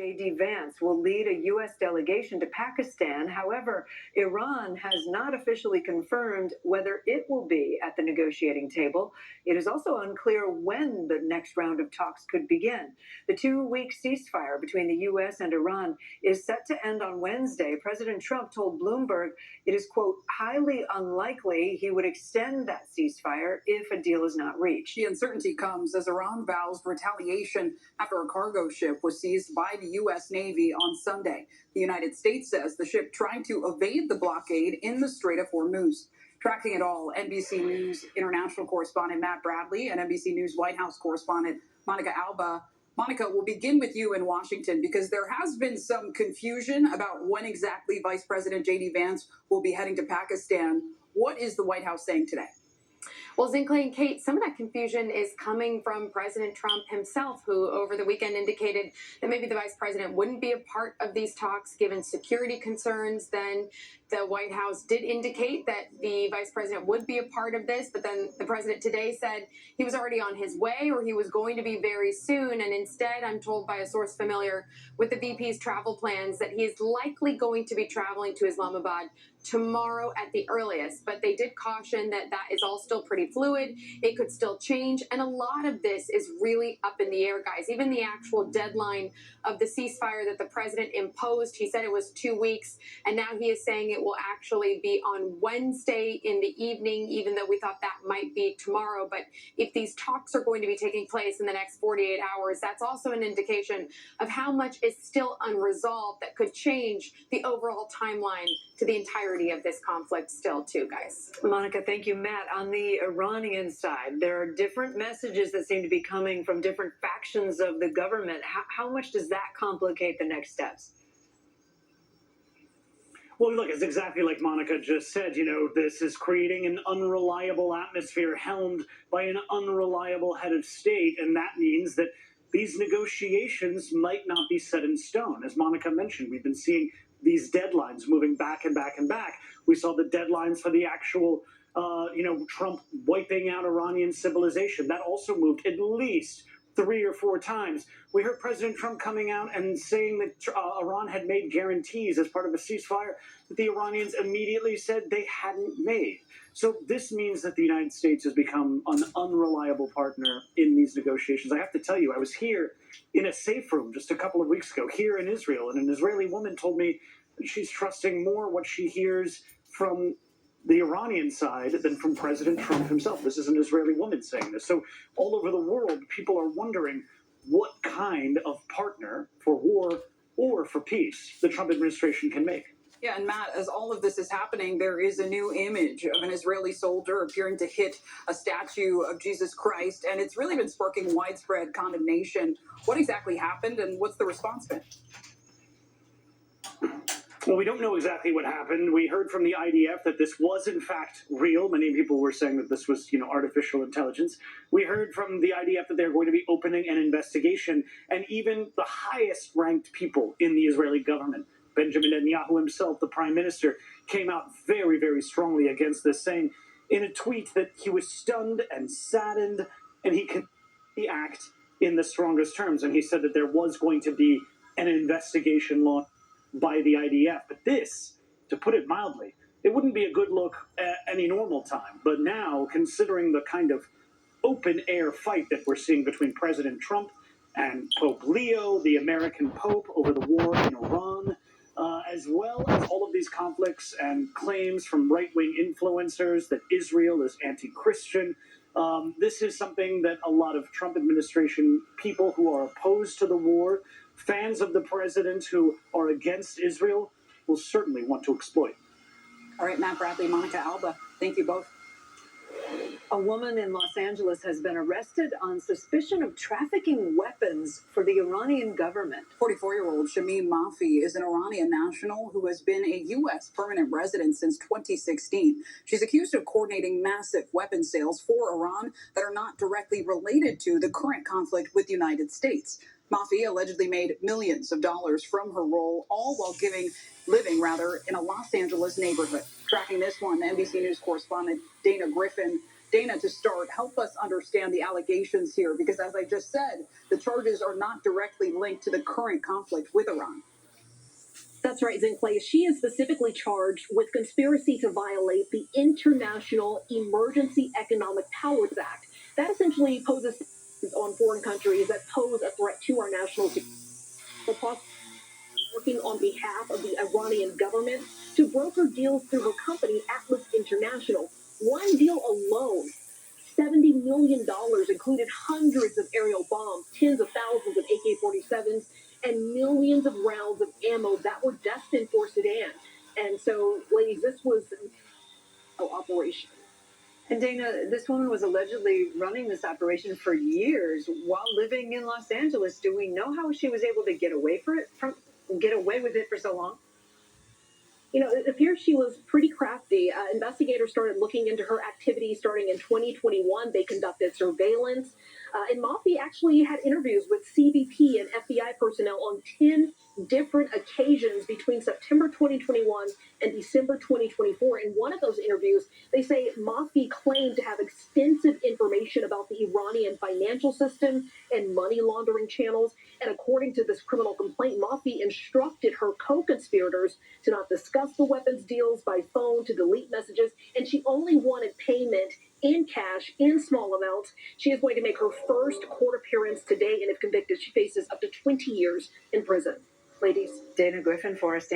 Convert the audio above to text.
J.D. Vance will lead a U.S. delegation to Pakistan. However, Iran has not officially confirmed whether it will be at the negotiating table. It is also unclear when the next round of talks could begin. The 2-week ceasefire between the U.S. and Iran is set to end on Wednesday. President Trump told Bloomberg it is, quote, highly unlikely he would extend that ceasefire if a deal is not reached. The uncertainty comes as Iran vows retaliation after a cargo ship was seized by the U.S. Navy on Sunday. The United States says the ship tried to evade the blockade in the Strait of Hormuz. Tracking it all, NBC News international correspondent Matt Bradley and NBC News White House correspondent Monica Alba. Monica, we'll begin with you in Washington because there has been some confusion about when exactly Vice President J.D. Vance will be heading to Pakistan. What is the White House saying today? Well, Zinkley and Kate, some of that confusion is coming from President Trump himself, who over the weekend indicated that maybe the vice president wouldn't be a part of these talks given security concerns. Then the White House did indicate that the vice president would be a part of this, but then the president today said he was already on his way or he was going to be very soon. And instead, I'm told by a source familiar with the VP's travel plans that he is likely going to be traveling to Islamabad tomorrow at the earliest. But they did caution that that is all still pretty fluid. It could still change. And a lot of this is really up in the air, guys. Even the actual deadline of the ceasefire that the president imposed, he said it was 2 weeks. And now he is saying it will actually be on Wednesday in the evening, even though we thought that might be tomorrow. But if these talks are going to be taking place in the next 48 hours, that's also an indication of how much is still unresolved that could change the overall timeline to the entirety of this conflict still too, guys. Monica, thank you. Matt, on the Iranian side, there are different messages that seem to be coming from different factions of the government. How much does that complicate the next steps? Well, look, it's exactly like Monica just said. You know, this is creating an unreliable atmosphere helmed by an unreliable head of state, and that means that these negotiations might not be set in stone. As Monica mentioned, we've been seeing these deadlines moving back and back and back. We saw the deadlines for the actual, Trump wiping out Iranian civilization. That also moved at least 3 or 4 times. We heard President Trump coming out and saying that Iran had made guarantees as part of a ceasefire that the Iranians immediately said they hadn't made. So this means that the United States has become an unreliable partner in these negotiations. I have to tell you, I was here in a safe room just a couple of weeks ago here in Israel, and an Israeli woman told me that she's trusting more what she hears from the Iranian side than from President Trump himself. This is an Israeli woman saying this. So all over the world, people are wondering what kind of partner for war or for peace the Trump administration can make. Yeah, and Matt, as all of this is happening, there is a new image of an Israeli soldier appearing to hit a statue of Jesus Christ, and it's really been sparking widespread condemnation. What exactly happened, and what's the response been? Well, we don't know exactly what happened. We heard from the IDF that this was, in fact, real. Many people were saying that this was, artificial intelligence. We heard from the IDF that they're going to be opening an investigation, and even the highest-ranked people in the Israeli government, Benjamin Netanyahu himself, the prime minister, came out very, very strongly against this, saying in a tweet that he was stunned and saddened, and he could act in the strongest terms. And he said that there was going to be an investigation launched by the IDF. But this, to put it mildly, it wouldn't be a good look at any normal time. But now, considering the kind of open-air fight that we're seeing between President Trump and Pope Leo, the American Pope, over the war in Iran, as well as all of these conflicts and claims from right-wing influencers that Israel is anti-Christian, this is something that a lot of Trump administration people who are opposed to the war, fans of the president who are against Israel, will certainly want to exploit. All right, Matt Bradley, Monica Alba, thank you both. A woman in Los Angeles has been arrested on suspicion of trafficking weapons for the Iranian government. 44-year-old Shamim Mafi is an Iranian national who has been a U.S. permanent resident since 2016. She's accused of coordinating massive weapons sales for Iran that are not directly related to the current conflict with the United States. Mafi allegedly made millions of dollars from her role, all while living in a Los Angeles neighborhood. Tracking this one, NBC News correspondent Dana Griffin. Dana, to start, help us understand the allegations here, because as I just said, the charges are not directly linked to the current conflict with Iran. That's right, Zinkley. She is specifically charged with conspiracy to violate the International Emergency Economic Powers Act. That essentially poses on foreign countries that pose a threat to our national security. Working on behalf of the Iranian government to broker deals through her company, Atlas International. One deal alone, $70 million, included hundreds of aerial bombs, tens of thousands of AK-47s, and millions of rounds of ammo that were destined for Sudan. And so, ladies, this was an operation. And Dana, this woman was allegedly running this operation for years while living in Los Angeles. Do we know how she was able to get away with it for so long? You know, it appears she was pretty crafty. Investigators started looking into her activities starting in 2021. They conducted surveillance. And Mafi actually had interviews with CBP and FBI personnel on 10 different occasions between September 2021 and December 2024. In one of those interviews, they say Mafi claimed to have extensive information about the Iranian financial system and money laundering channels. And according to this criminal complaint, Mafi instructed her co-conspirators to not discuss the weapons deals by phone, to delete messages, and she only wanted payment in cash in small amounts. She is going to make her first court appearance today, and if convicted, she faces up to 20 years in prison. Ladies. Dana Griffin for us.